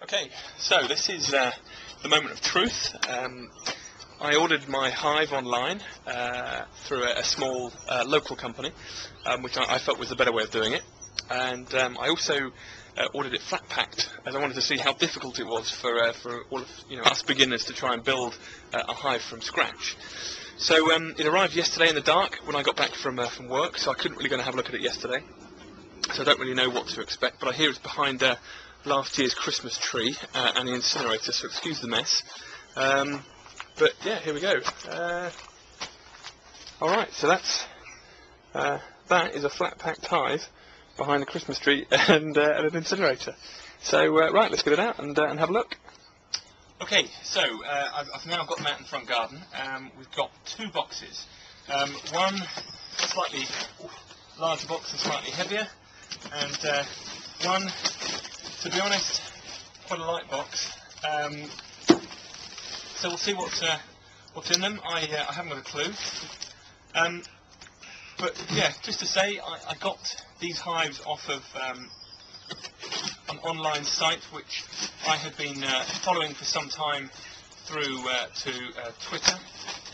Okay, so this is the moment of truth. I ordered my hive online through a small local company, which I felt was the better way of doing it. And I also ordered it flat packed, as I wanted to see how difficult it was for all of us beginners to try and build a hive from scratch. So it arrived yesterday in the dark when I got back from work, so I couldn't really go and have a look at it yesterday. So I don't really know what to expect, but I hear it's behind last year's Christmas tree and the incinerator, so excuse the mess. But yeah, here we go. Alright, so that is a flat packed hive behind a Christmas tree and an incinerator. So right, let's get it out and have a look. Okay, so I've now got them out in the front garden. We've got two boxes. One slightly larger box and slightly heavier, and one, to be honest, quite a light box. So we'll see what's in them. I haven't got a clue. But yeah, just to say, I got these hives off of an online site which I had been following for some time through to Twitter,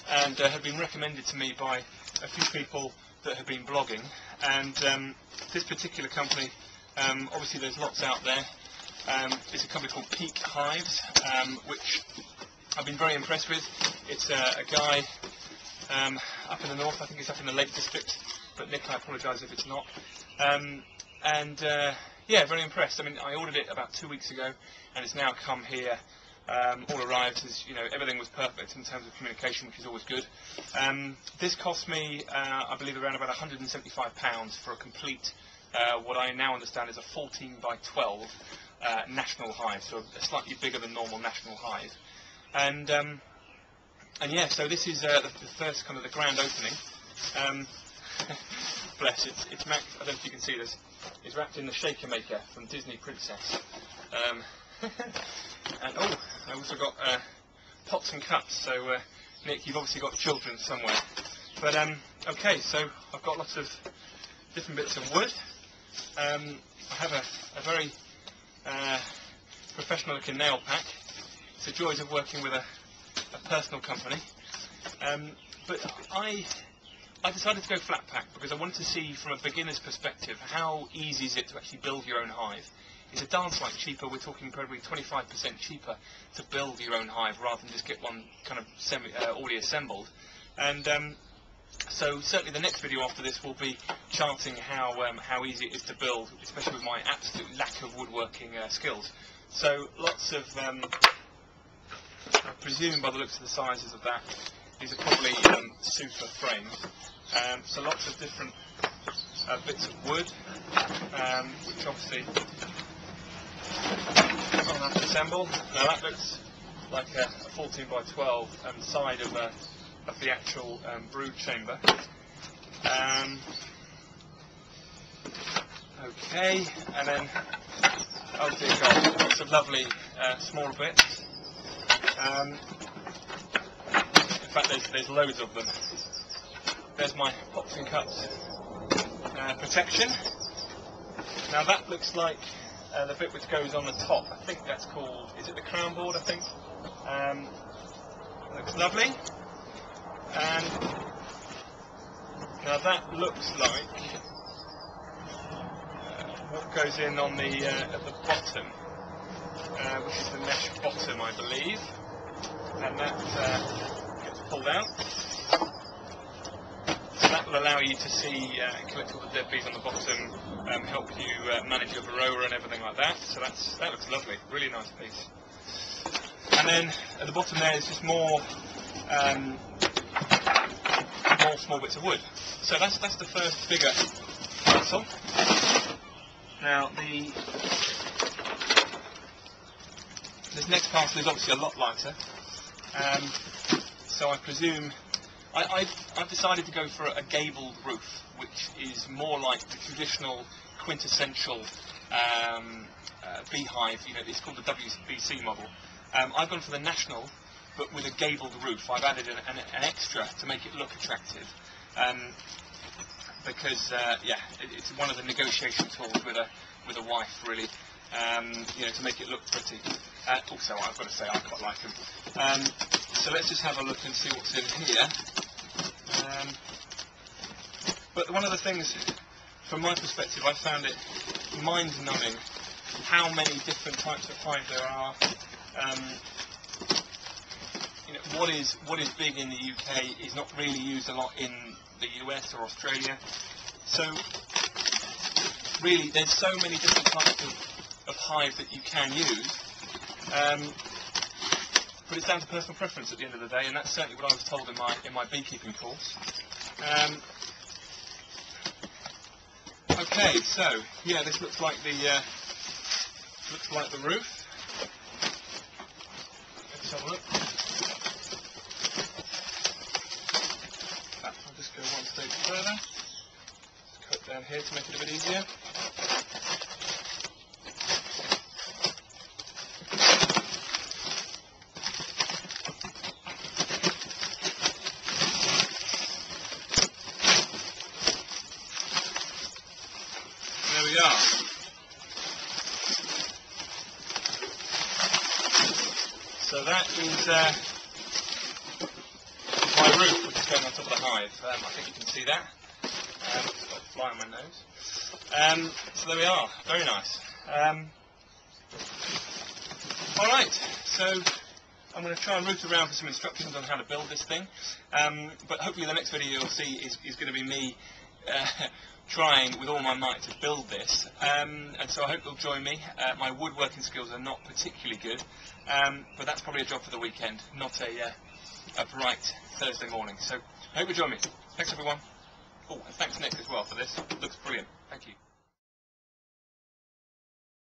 and had been recommended to me by a few people that have been blogging. And this particular company, obviously there's lots out there. It's a company called Beehive, which I've been very impressed with. It's a guy up in the north, I think it's up in the Lake District, but Nick, I apologise if it's not. Yeah, very impressed. I mean, I ordered it about 2 weeks ago, and it's now come here. All arrived, as everything was perfect in terms of communication, which is always good. This cost me, I believe, around about £175 for a complete, what I now understand is a 14 by 12 national hive, so a slightly bigger than normal national hive. And yeah, so this is the first kind of the grand opening. Bless, it's wrapped, I don't know if you can see this, it's wrapped in the Shaker Maker from Disney Princess. And oh, I also got pots and cups, so Nick, you've obviously got children somewhere. But okay, so I've got lots of different bits of wood. I have a very professional looking nail pack. It's the joys of working with a personal company. But I decided to go flat pack because I wanted to see from a beginner's perspective how easy is it to actually build your own hive. It's a darn sight cheaper. We're talking probably 25% cheaper to build your own hive rather than just get one kind of already assembled. And so certainly the next video after this will be charting how easy it is to build, especially with my absolute lack of woodworking skills. So lots of, I presume by the looks of the sizes of that, these are probably super frames. So lots of different bits of wood, which obviously I'll have to assemble. Now that looks like a 14 by 12 side of the actual brood chamber. Okay, and then, oh dear God, lots of lovely small bits. In fact, there's loads of them. There's my pots and cups protection. Now that looks like the bit which goes on the top. I think that's called, is it the crown board, I think? Looks lovely. And now that looks like what goes in on the at the bottom, which is the mesh bottom, I believe. And that gets pulled out. So that will allow you to see and collect all the dead bees on the bottom, help you manage your varroa and everything like that. So that looks lovely, really nice piece. And then at the bottom there is just more small bits of wood. So that's the first bigger parcel. Now this next parcel is obviously a lot lighter. So I presume I've decided to go for a gabled roof, which is more like the traditional quintessential beehive. It's called the WBC model. I've gone for the national, but with a gabled roof. I've added an extra to make it look attractive, because yeah, it's one of the negotiation tools with a wife, really. to make it look pretty. Also, I've got to say, I quite like them. So let's just have a look and see what's in here. But one of the things, from my perspective, I found it mind-numbing how many different types of hive there are. What is big in the UK is not really used a lot in the US or Australia. So really, there's so many different types of hive that you can use. But it's down to personal preference at the end of the day, and that's certainly what I was told in my beekeeping course. Okay, so yeah, this looks like the roof. Let's have a look. I'll just go one stage further. Cut down here to make it a bit easier. There we are. So that is my roof, which is going on top of the hive. I think you can see that. Got a fly on my nose. So there we are. Very nice. Alright, so I'm going to try and root around for some instructions on how to build this thing. But hopefully the next video you'll see is going to be me trying with all my might to build this, and so I hope you'll join me. My woodworking skills are not particularly good, but that's probably a job for the weekend, not a bright Thursday morning. So I hope you join me. Thanks everyone. Oh, and thanks Nick as well for this. It looks brilliant. Thank you.